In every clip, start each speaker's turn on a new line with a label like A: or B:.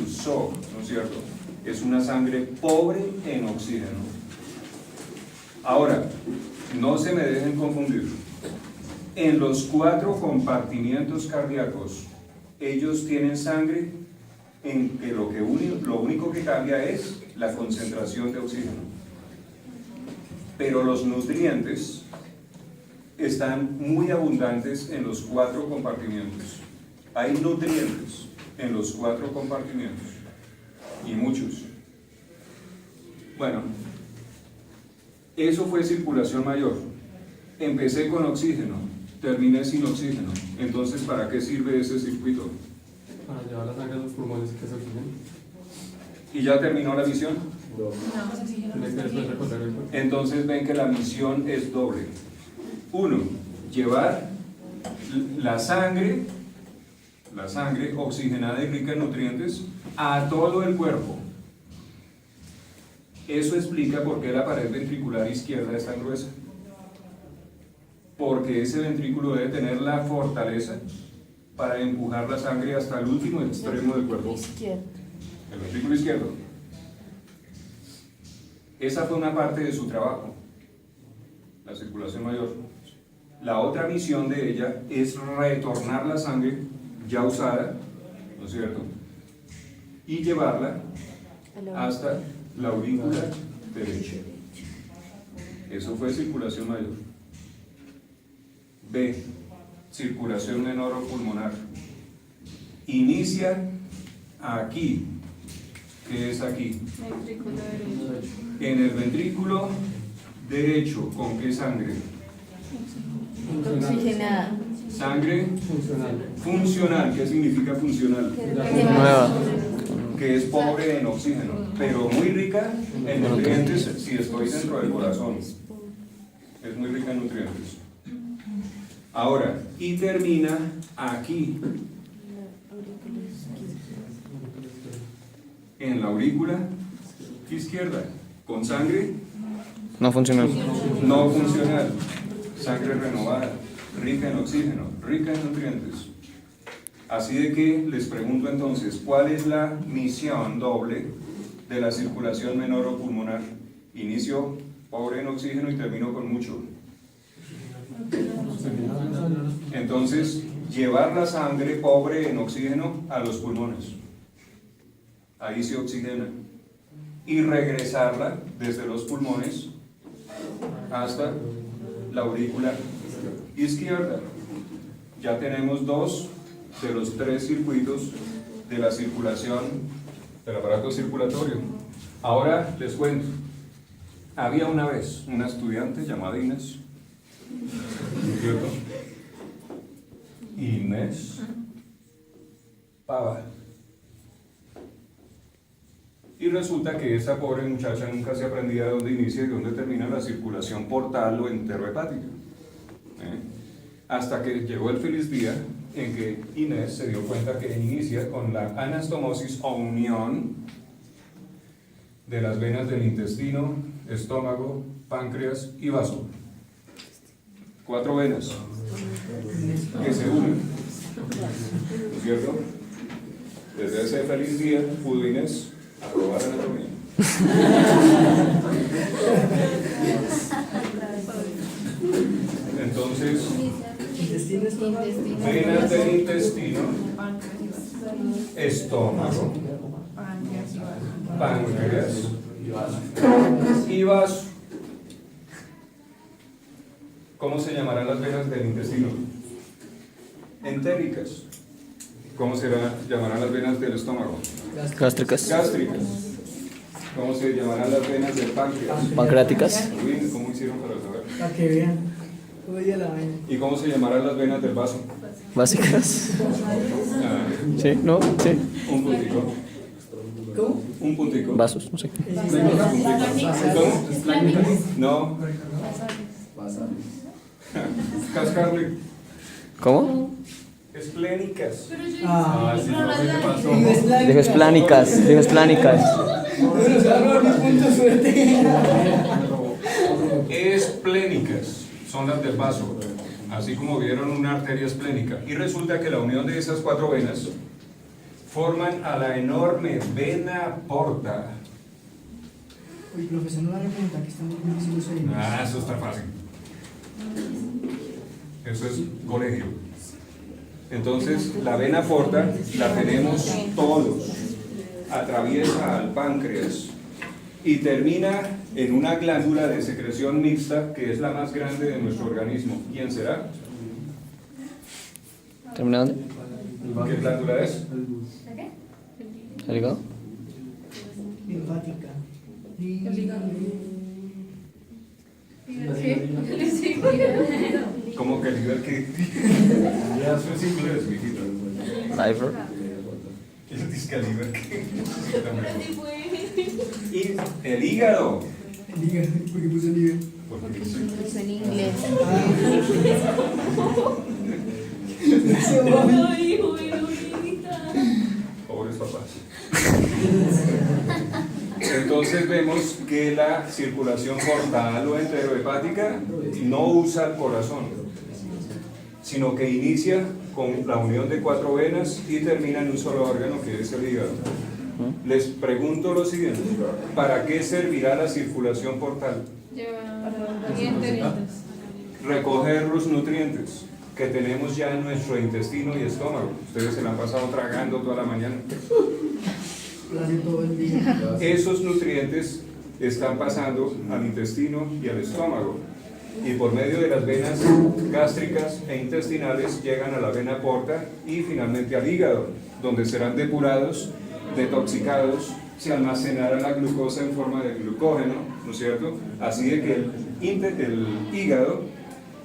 A: SO, ¿no es cierto? Es una sangre pobre en oxígeno. Ahora, no se me dejen confundir. En los 4 compartimientos cardíacos, ellos tienen sangre en que lo único que cambia es la concentración de oxígeno. Pero los nutrientes están muy abundantes en los 4 compartimientos. Hay nutrientes en los 4 compartimientos, y muchos. Bueno, eso fue circulación mayor. Empecé con oxígeno, terminé sin oxígeno. Entonces, ¿para qué sirve ese circuito?
B: Para llevar la sangre a los pulmones, que es oxígeno.
A: ¿Y ya terminó la misión?
B: Tiene que después recorrer el cuerpo.
A: Entonces ven que la misión es doble. 1, llevar la sangre oxigenada y rica en nutrientes a todo el cuerpo. Eso explica por qué la pared ventricular izquierda es tan gruesa. Porque ese ventrículo debe tener la fortaleza para empujar la sangre hasta el último extremo del cuerpo. El ventrículo izquierdo. Esa fue una parte de su trabajo, la circulación mayor. La otra misión de ella es retornar la sangre ya usada, ¿no es cierto? Y llevarla hasta la aurícula derecha. Eso fue circulación mayor. B, circulación menor o pulmonar. Inicia aquí. ¿Qué es aquí? En el ventrículo derecho. ¿Con qué sangre?
C: Oxigenada.
A: Sangre
B: Funcional.
A: funcional. ¿Qué significa funcional?
C: Nueva.
A: Que es pobre en oxígeno, pero muy rica en nutrientes si estoy dentro del corazón. Es muy rica en nutrientes. Ahora, y termina aquí, en la aurícula izquierda, con sangre
D: No funcionó.
A: no funcional, sangre renovada, rica en oxígeno, rica en nutrientes. Así de que les pregunto entonces, ¿cuál es la misión doble de la circulación menor o pulmonar? Inicio pobre en oxígeno y termino con mucho. Entonces, llevar la sangre pobre en oxígeno a los pulmones. Ahí se oxigena. Y regresarla desde los pulmones hasta la aurícula izquierda. Ya tenemos 2 de los 3 circuitos de la circulación del aparato circulatorio. Ahora les cuento. Había una vez una estudiante llamada Inés, ¿cierto? Inés Pava. Y resulta que esa pobre muchacha nunca se aprendía de dónde inicia y dónde termina la circulación portal o enterohepática. Hasta que llegó el feliz día en que Inés se dio cuenta que inicia con la anastomosis o unión de las venas del intestino, estómago, páncreas y vaso. 4 venas que se unen, ¿no es cierto? Desde ese feliz día pudo Inés aprobar anatomía. Entonces, venas del intestino, estómago, páncreas y vaso. ¿Cómo se llamarán las venas del intestino? Entéricas. ¿Cómo se llamarán las venas del estómago?
D: Gástricas.
A: Gástricas. ¿Cómo se llamarán las venas del páncreas?
D: Pancreáticas.
A: Uy, ¿cómo hicieron para saber?
E: Para que vean. Oye la vaina.
A: ¿Y cómo se llamarán las venas del vaso?
D: Básicas.
A: Ah,
D: ¿Sí? ¿No? ¿Sí?
A: un puntico.
E: ¿Cómo?
A: Un puntico.
D: Vasos, no sé.
A: ¿Cómo? No. Cascarle.
D: ¿Cómo?
A: Esplénicas.
E: Ah,
A: sí, no sé qué pasó.
D: Dijo esplánicas. Dijo esplánicas.
E: Bueno, se agarró mi punto de suerte.
A: Esplénicas son las del vaso, así como vieron una arteria esplénica. Y resulta que la unión de esas 4 venas forman a la enorme vena porta.
E: Uy, profesor, no la pregunta que están muy difíciles ahí.
A: Ah, eso está fácil. Eso es colegio. Entonces, la vena porta la tenemos todos. Atraviesa al páncreas y termina en una glándula de secreción mixta que es la más grande de nuestro organismo. ¿Quién será?
D: ¿Termina dónde?
A: ¿Qué glándula es?
D: ¿El hígado?
E: Linfática.
A: ¿Cómo que el nivel que? Eso es inglés, mijito.
D: Liver.
A: El discaliber que. Y el hígado.
E: Diga, ¿por qué puse nivel?
A: Porque soy-
C: Es en inglés.
A: Pobres papás. Entonces vemos que la circulación portal o enterohepática no usa el corazón, sino que inicia con la unión de 4 venas y termina en un solo órgano que es el hígado. Les pregunto lo siguiente, ¿para qué servirá la circulación portal? Recoger los nutrientes que tenemos ya en nuestro intestino y estómago. Ustedes se la han pasado tragando toda la mañana.
E: Lo hace todo el día.
A: Esos nutrientes están pasando al intestino y al estómago y por medio de las venas gástricas e intestinales llegan a la vena porta y finalmente al hígado, donde serán depurados, detoxicados, se almacenará la glucosa en forma de glucógeno, ¿no es cierto? Así de que el hígado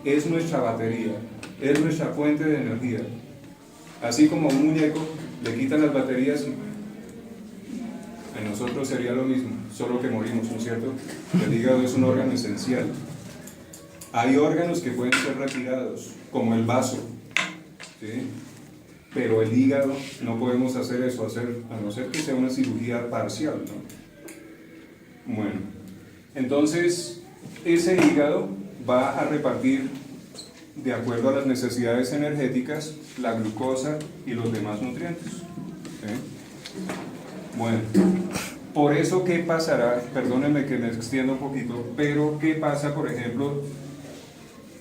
A: es nuestra batería, es nuestra fuente de energía. Así como a un muñeco le quitan las baterías, en nosotros sería lo mismo, solo que morimos, ¿no es cierto? El hígado es un órgano esencial. Hay órganos que pueden ser retirados, como el vaso, ¿sí? Pero el hígado no podemos hacer eso, a no ser que sea una cirugía parcial, ¿no? Bueno, entonces ese hígado va a repartir, de acuerdo a las necesidades energéticas, la glucosa y los demás nutrientes, ¿sí? Bueno, por eso, ¿qué pasará? Perdónenme que me extienda un poquito, pero ¿qué pasa, por ejemplo,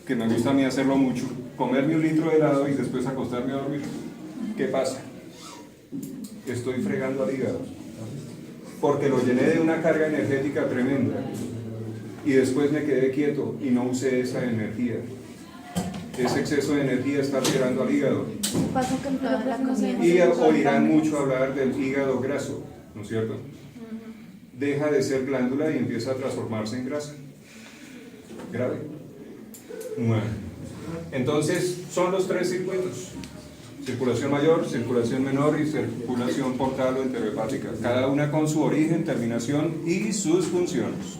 A: que me gusta a mí hacerlo mucho, comerme 1 litro de helado y después acostarme a dormir? ¿Qué pasa? Estoy fregando al hígado, porque lo llené de una carga energética tremenda y después me quedé quieto y no usé esa energía. Ese exceso de energía está alterando al hígado.
C: Pasa con toda la comida.
A: Y oirán mucho hablar del hígado graso, ¿no es cierto? Deja de ser glándula y empieza a transformarse en grasa. Grave. Bueno, entonces son los 3 circuitos: circulación mayor, circulación menor y circulación portal o enterohepática, cada una con su origen, terminación y sus funciones.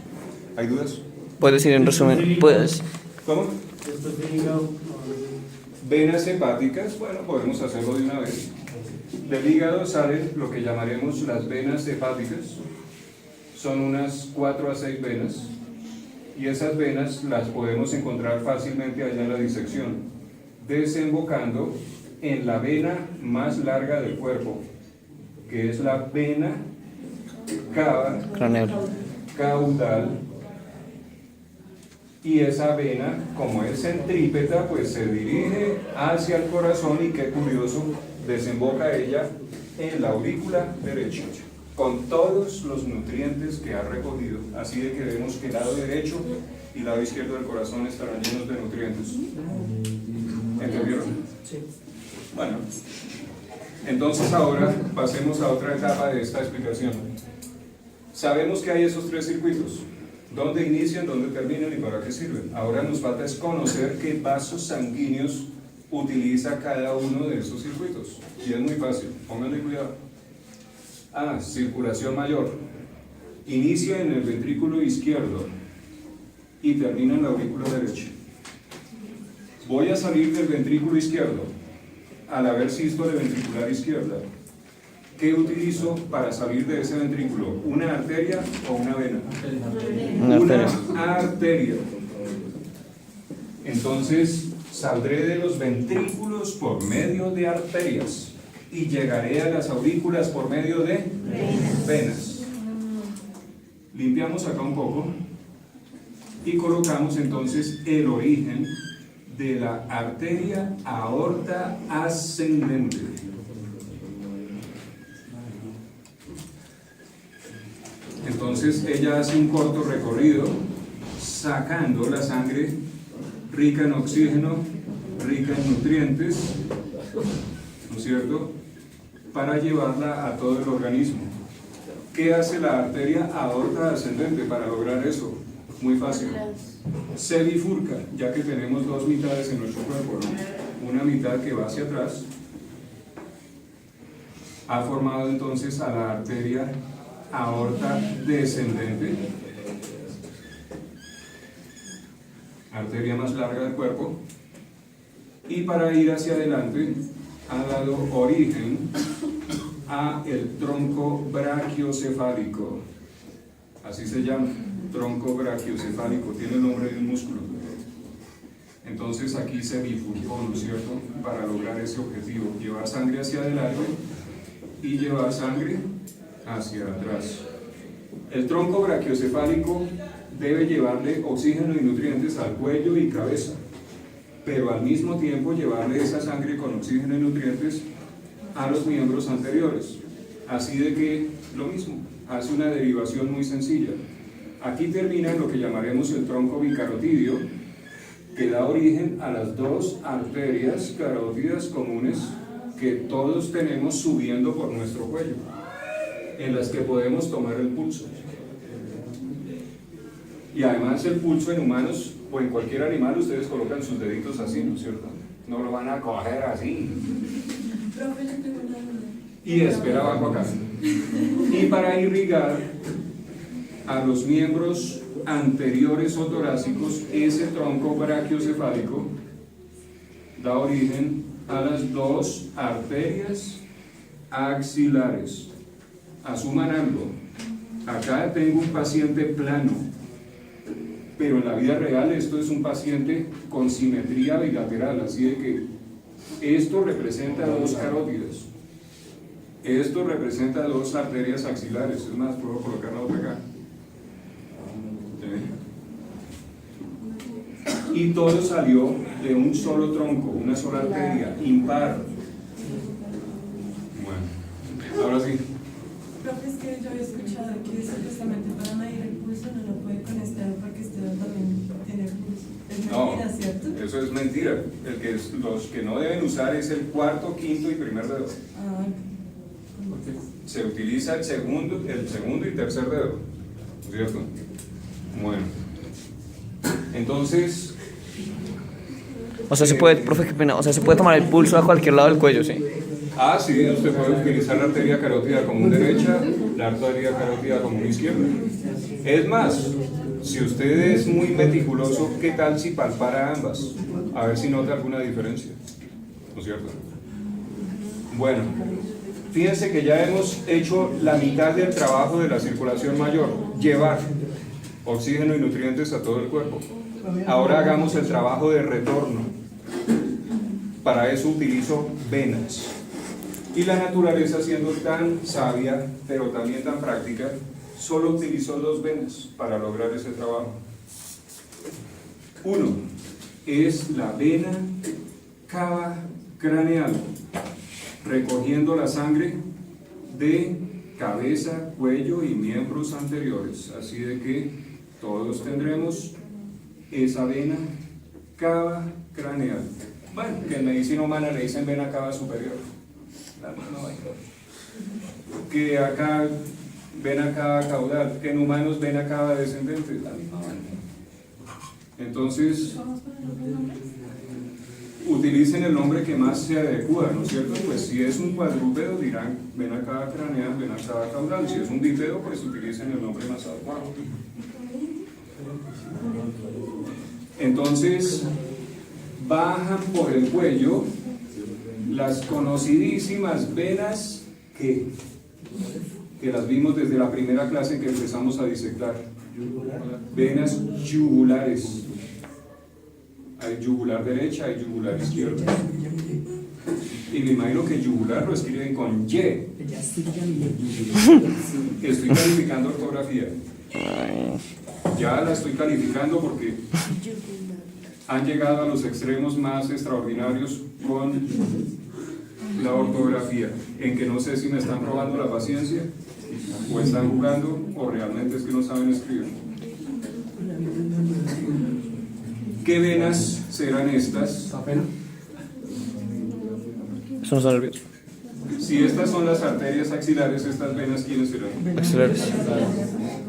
A: ¿Hay dudas?
D: ¿Puedes decir en resumen? ¿Puedes?
A: ¿Cómo? Venas hepáticas, bueno, podemos hacerlo de una vez. Del hígado salen lo que llamaremos las venas hepáticas. Son unas 4 a 6 venas. Y esas venas las podemos encontrar fácilmente allá en la disección, desembocando en la vena más larga del cuerpo, que es la vena
D: Craneal.
A: caudal. Y esa vena, como es centrípeta, pues se dirige hacia el corazón y, qué curioso, desemboca ella en la aurícula derecha, con todos los nutrientes que ha recogido. Así de que vemos que el lado derecho y el lado izquierdo del corazón estarán llenos de nutrientes. ¿Entendieron?
E: Sí.
A: Bueno, entonces ahora pasemos a otra etapa de esta explicación. Sabemos que hay esos 3 circuitos. ¿Dónde inician, dónde terminan y para qué sirven? Ahora nos falta es conocer qué vasos sanguíneos utiliza cada uno de esos circuitos. Y es muy fácil, pónganle cuidado. Circulación mayor. Inicia en el ventrículo izquierdo y termina en la aurícula derecha. Voy a salir del ventrículo izquierdo al haber sístole ventricular izquierda. ¿Qué utilizo para salir de ese ventrículo? ¿Una arteria o una vena? Una arteria. Entonces saldré de los ventrículos por medio de arterias. y llegaré a las aurículas por medio de venas. Limpiamos acá un poco y colocamos entonces el origen de la arteria aorta ascendente. Entonces ella hace un corto recorrido sacando la sangre rica en oxígeno, rica en nutrientes, ¿no es cierto?, para llevarla a todo el organismo. ¿Qué hace la arteria aorta ascendente para lograr eso? Muy fácil. Se bifurca, ya que tenemos dos mitades en nuestro cuerpo, ¿no? Una mitad que va hacia atrás, ha formado entonces a la arteria aorta descendente, arteria más larga del cuerpo, y para ir hacia adelante ha dado origen a el tronco brachiocefálico, así se llama, tronco brachiocefálico, tiene el nombre de un músculo. Entonces aquí se bifurcó, ¿no es cierto?, para lograr ese objetivo, llevar sangre hacia adelante y llevar sangre hacia atrás. El tronco brachiocefálico debe llevarle oxígeno y nutrientes al cuello y cabeza, pero al mismo tiempo llevarle esa sangre con oxígeno y nutrientes a los miembros anteriores. Así de que lo mismo, hace una derivación muy sencilla. Aquí termina lo que llamaremos el tronco bicarotidio, que da origen a las dos arterias carótidas comunes que todos tenemos subiendo por nuestro cuello, en las que podemos tomar el pulso. Y además el pulso en humanos o en cualquier animal, ustedes colocan sus deditos así, ¿no es cierto? No lo van a coger así. Y espera abajo acá. Y para irrigar a los miembros anteriores o torácicos, ese tronco brachiocefálico da origen a las dos arterias axilares. Asuman algo, acá tengo un paciente plano, pero en la vida real esto es un paciente con simetría bilateral, así de que esto representa dos carótidas, esto representa dos arterias axilares. Es más, puedo colocar la otra acá. Y todo salió de un solo tronco, una sola arteria, impar. Bueno, ahora sí.
F: Profe, es que yo había escuchado que supuestamente para medir el pulso no lo puede conectar porque usted también tiene pulso. Es mentira,
A: No,
F: ¿cierto?
A: eso es mentira. Los que no deben usar es el cuarto, quinto y primer dedo.
F: Ah,
A: Se utiliza el segundo y tercer dedo, ¿no es cierto? Bueno, entonces...
D: O sea, se puede, profe, qué pena, o sea, se puede tomar el pulso a cualquier lado del cuello, ¿sí?
A: Ah, sí, usted puede utilizar la arteria carótida común derecha, la arteria carótida común izquierda. Es más, si usted es muy meticuloso, ¿qué tal si palpara ambas? A ver si nota alguna diferencia, ¿no es cierto? Bueno, fíjense que ya hemos hecho la mitad del trabajo de la circulación mayor, llevar oxígeno y nutrientes a todo el cuerpo. Ahora hagamos el trabajo de retorno. Para eso utilizo venas. Y la naturaleza, siendo tan sabia, pero también tan práctica, solo utilizó dos venas para lograr ese trabajo. Uno es la vena cava craneal, recogiendo la sangre de cabeza, cuello y miembros anteriores. Así de que todos tendremos esa vena cava craneal. Bueno, que en medicina humana le dicen vena cava superior. La mano ahí. Que acá vena cava caudal, que en humanos vena cava descendente, la misma vaina. Entonces, utilicen el nombre que más se adecua, ¿no es cierto? Pues si es un cuadrúpedo dirán vena cava craneal, vena cava caudal. Si es un bípedo, pues utilicen el nombre más adecuado. Entonces, bajan por el cuello las conocidísimas venas que las vimos desde la primera clase que empezamos a disectar. Venas yugulares. Hay yugular derecha, hay yugular izquierda. Y me imagino que yugular lo escriben con Y.
E: Ella sí, ya
A: Estoy calificando ortografía. Ya la estoy calificando porque han llegado a los extremos más extraordinarios con la ortografía, en que no sé si me están probando la paciencia, o están jugando, o realmente es que no saben escribir. ¿Qué venas serán estas?
B: ¿Está pena?
D: Eso no son nervios.
A: Si estas son las arterias axilares, estas venas, ¿quiénes serán?
D: Axilares.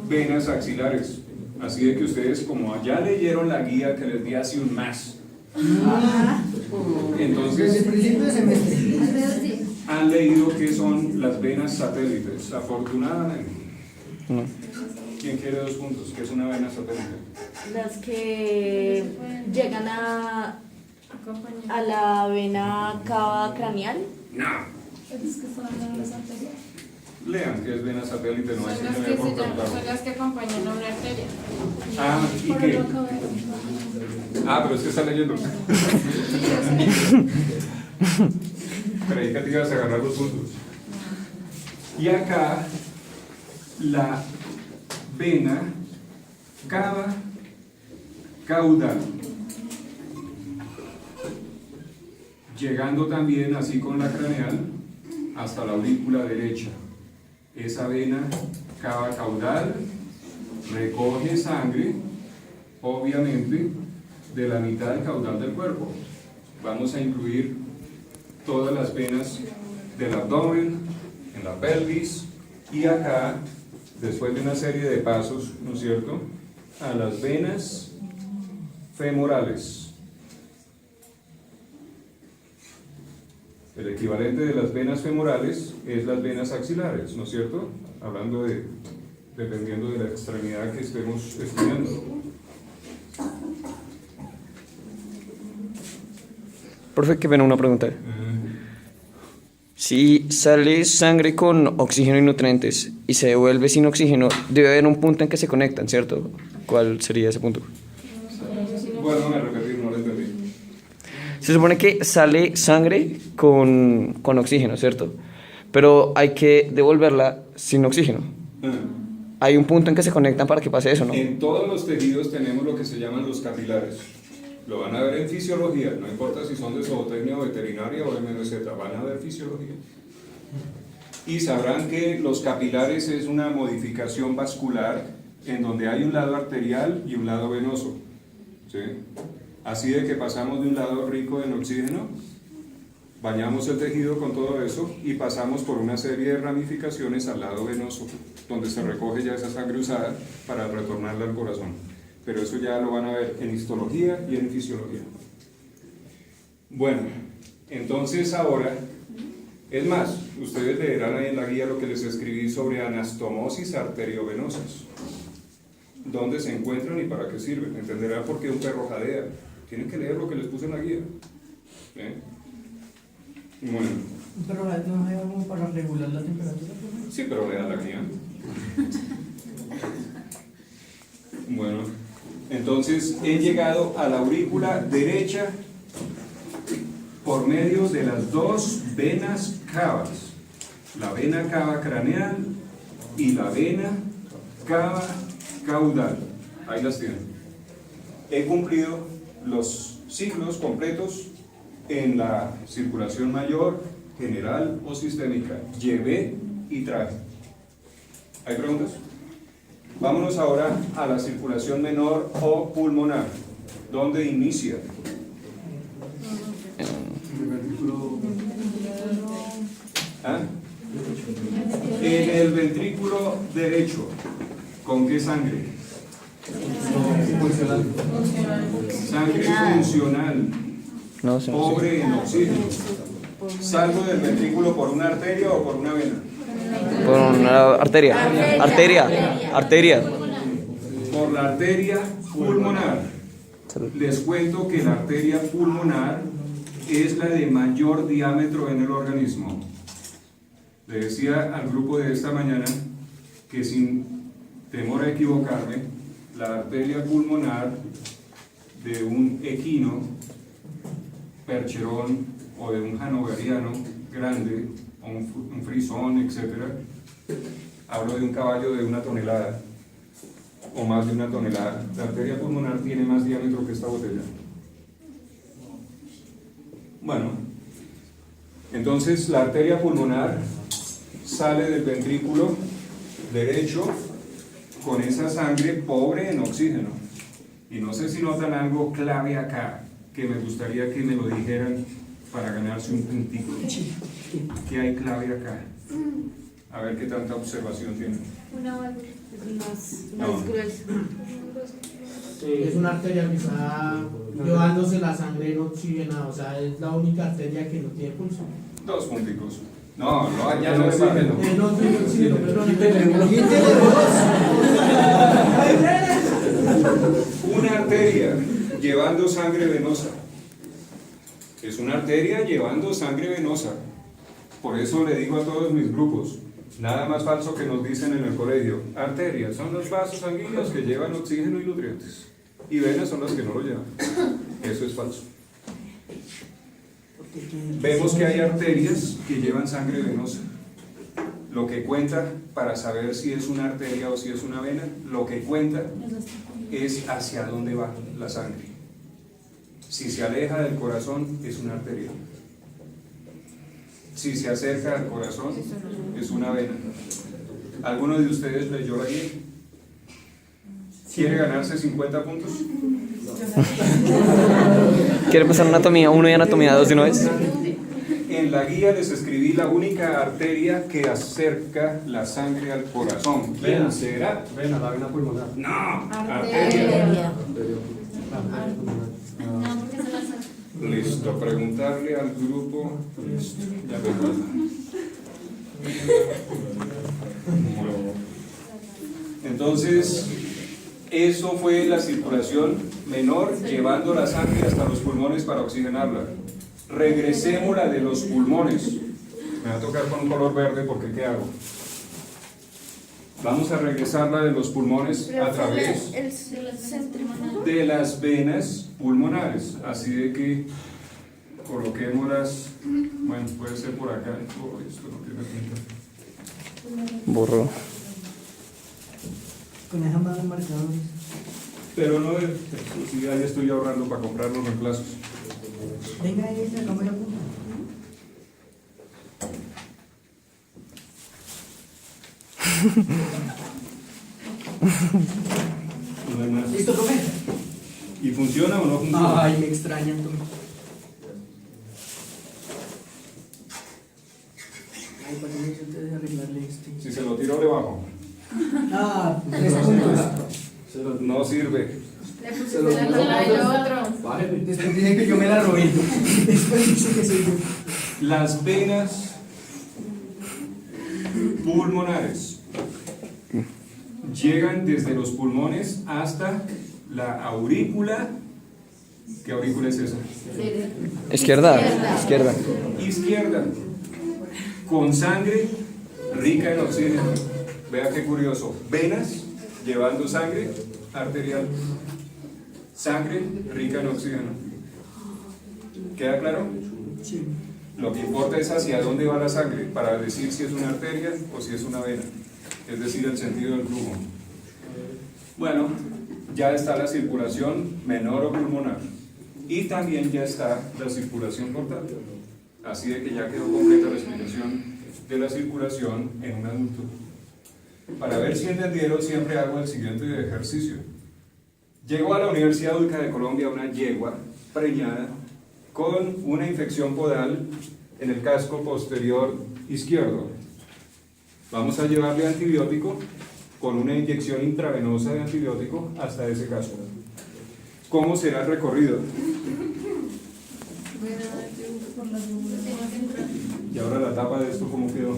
A: Venas axilares. Así de que ustedes, como ya leyeron la guía que les di hace un mes,
E: Desde el
A: entonces
E: principio de semestre.
A: han leído qué son las venas satélites, afortunadamente.
D: No.
A: ¿Quién quiere 2 puntos? ¿Qué es una vena satélite?
C: Las que llegan a la vena cava craneal.
A: No.
F: Es que están hablando de las arterias.
A: Lean qué es vena satélite, no hay
G: Son las
A: que
G: que,
A: por
G: son
A: preguntar.
G: las que acompañan a una arteria.
A: Ah, ¿y
F: Por
A: qué?
F: lo acabo de ver.
A: Ah, pero es que está leyendo. Creí que te ibas a agarrar los puntos. Y acá, la vena cava caudal, llegando también así con la craneal hasta la aurícula derecha. Esa vena cava caudal recoge sangre, obviamente, de la mitad del caudal del cuerpo. Vamos a incluir todas las venas del abdomen, en la pelvis, y acá, después de una serie de pasos, ¿no es cierto?, a las venas femorales. El equivalente de las venas femorales es las venas axilares, ¿no es cierto? Hablando de, dependiendo de la extremidad que estemos estudiando.
D: Profe, qué pena una pregunta. Si sale sangre con oxígeno y nutrientes y se devuelve sin oxígeno, debe haber un punto en que se conectan, ¿cierto? ¿Cuál sería ese punto?
A: Bueno, me repetí, no lo entendí.
D: Se supone que sale sangre con oxígeno, ¿cierto? Pero hay que devolverla sin oxígeno. Hay un punto en que se conectan para que pase eso, ¿no?
A: En todos los tejidos tenemos lo que se llaman los capilares. Lo van a ver en fisiología, no importa si son de zootecnia o veterinaria o MDZ, van a ver fisiología. Y sabrán que los capilares es una modificación vascular en donde hay un lado arterial y un lado venoso. ¿Sí? Así de que pasamos de un lado rico en oxígeno, bañamos el tejido con todo eso y pasamos por una serie de ramificaciones al lado venoso, donde se recoge ya esa sangre usada para retornarla al corazón. Pero eso ya lo van a ver en histología y en fisiología. Bueno, entonces ahora, es más, ustedes leerán ahí en la guía lo que les escribí sobre anastomosis arteriovenosas. ¿Dónde se encuentran y para qué sirven? Entenderán por qué un perro jadea. Tienen que leer lo que les puse en la guía. ¿Eh? Bueno.
E: Pero no hay algo para regular la temperatura.
A: Sí, pero lean la guía. Bueno, entonces he llegado a la aurícula derecha por medio de las 2 venas cavas, la vena cava craneal y la vena cava caudal. Ahí las tienen. He cumplido los ciclos completos en la circulación mayor, general o sistémica. Llevé y traje. ¿Hay preguntas? Vámonos ahora a la circulación menor o pulmonar. ¿Dónde inicia? ¿Ah? En el ventrículo derecho. ¿Con qué sangre?
B: Funcional.
A: Sangre funcional,
D: No sé.
A: pobre en oxígeno. ¿Salgo del ventrículo por una arteria o por una vena?
D: Por una arteria. Arteria.
A: Por la arteria pulmonar. Les cuento que la arteria pulmonar es la de mayor diámetro en el organismo. Le decía al grupo de esta mañana que sin temor a equivocarme, la arteria pulmonar de un equino, percherón, o de un hanoveriano grande, o un frisón, etc., hablo de un caballo de 1 tonelada o más de 1 tonelada. La arteria pulmonar tiene más diámetro que esta botella. Bueno, entonces la arteria pulmonar sale del ventrículo derecho con esa sangre pobre en oxígeno. Y no sé si notan algo clave acá, que me gustaría que me lo dijeran para ganarse un puntico. ¿Qué hay clave acá? A ver qué tanta observación tienen.
C: Una válvula. Más
A: No.
C: gruesa.
E: Es una arteria que está llevándose la sangre no oxigenada, o sea, es la única arteria que no tiene pulso.
A: 2 punticos. No, no, ya no me paren.
E: No tiene oxígeno, perdón.
A: Una arteria llevando sangre venosa. Es una arteria llevando sangre venosa. Por eso le digo a todos mis grupos, nada más falso que nos dicen en el colegio. Arterias son los vasos sanguíneos que llevan oxígeno y nutrientes. Y venas son las que no lo llevan. Eso es falso. Vemos que hay arterias que llevan sangre venosa. Lo que cuenta para saber si es una arteria o si es una vena, lo que cuenta es hacia dónde va la sangre. Si se aleja del corazón, es una arteria. Si se acerca al corazón, es una vena. ¿Alguno de ustedes leyó la guía? ¿Quiere ganarse 50 puntos?
D: ¿Quiere pasar anatomía 1 y anatomía 2 de una vez?
A: En la guía les escribí la única arteria que acerca la sangre al corazón. ¿Quién será?
B: Vena, la vena pulmonar.
A: No, arteria.
C: Arteria.
B: Ah,
A: Listo, preguntarle al grupo. Listo, ya me acuerdo. Entonces, eso fue la circulación menor llevando la sangre hasta los pulmones para oxigenarla. Regresemos la de los pulmones. Me va a tocar con un color verde porque ¿qué hago? Vamos a regresar la de los pulmones a través
C: El centro.
A: de las venas pulmonares. Así de que coloquémoslas, bueno, puede ser por acá. Oh, esto no tiene pinta.
D: Borró.
E: Con esa madre marcadores.
A: Pero no, sí, ahí estoy ahorrando para comprar los reemplazos.
E: Venga, ahí está, no me lo ponga.
A: No hay más.
E: ¿Listo, profe?
A: ¿Y funciona o no funciona?
E: Ay, me extrañan, profe. Ay, para mí se te debe arreglarle este.
A: Si se lo tiro le bajo.
E: Ah, 3 puntos.
A: No sirve.
C: Le pusiste la palabra y otro.
B: vale,
E: Después dicen que yo me la robé. Después dicen que soy yo.
A: Las venas pulmonares llegan desde los pulmones hasta la aurícula. ¿Qué aurícula es esa?
D: Izquierda. Izquierda.
A: Izquierda, con sangre rica en oxígeno. Vea qué curioso. Venas llevando sangre arterial. Sangre rica en oxígeno. ¿Queda claro?
E: Sí.
A: Lo que importa es hacia dónde va la sangre para decir si es una arteria o si es una vena. Es decir, el sentido del flujo. Bueno, ya está la circulación menor o pulmonar. Y también ya está la circulación portal. Así de que ya quedó completa la explicación de la circulación en un adulto. Para ver si entendieron, siempre hago el siguiente ejercicio. Llegó a la Universidad Adulta de Colombia una yegua preñada con una infección podal en el casco posterior izquierdo. Vamos a llevarle antibiótico con una inyección intravenosa de antibiótico hasta ese casco. ¿Cómo será el recorrido? Y ahora la tapa de esto, ¿cómo quedó?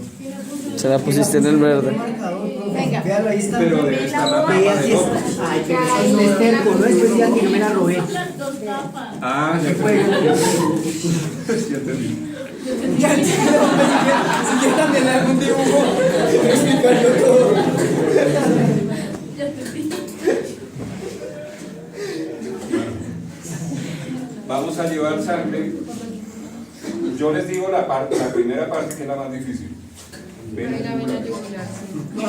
D: Se la pusiste en el verde.
C: Venga.
E: Véalo, ahí está.
A: Pero debe estar la
E: Ahí
A: tapa
E: aquí
A: de
E: está.
A: otro.
E: Ay, pero eso no es terco, no después digan que yo me la robé.
A: Ah, ya entendí. Ya entendí.
E: Si yo también le hago un dibujo, explicarlo todo.
A: Vamos a llevar sangre Yo les digo la primera parte que es la más difícil.
C: Ahí la vena yugular, sí.